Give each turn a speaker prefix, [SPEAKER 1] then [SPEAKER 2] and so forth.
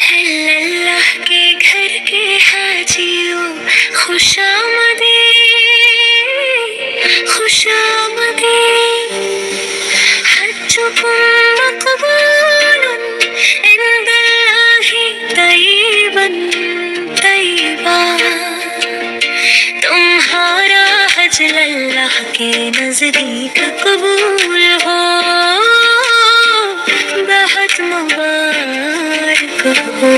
[SPEAKER 1] अल्लाह के घर के हाजियों खुशामदीद खुशामदीद हज्जुकुम मक़बूलुन इंदल्लाहि तय्यिबन तय्यिबा। तुम्हारा हज अल्लाह के नजदीक कबूल हो, बहुत मुबारक हो।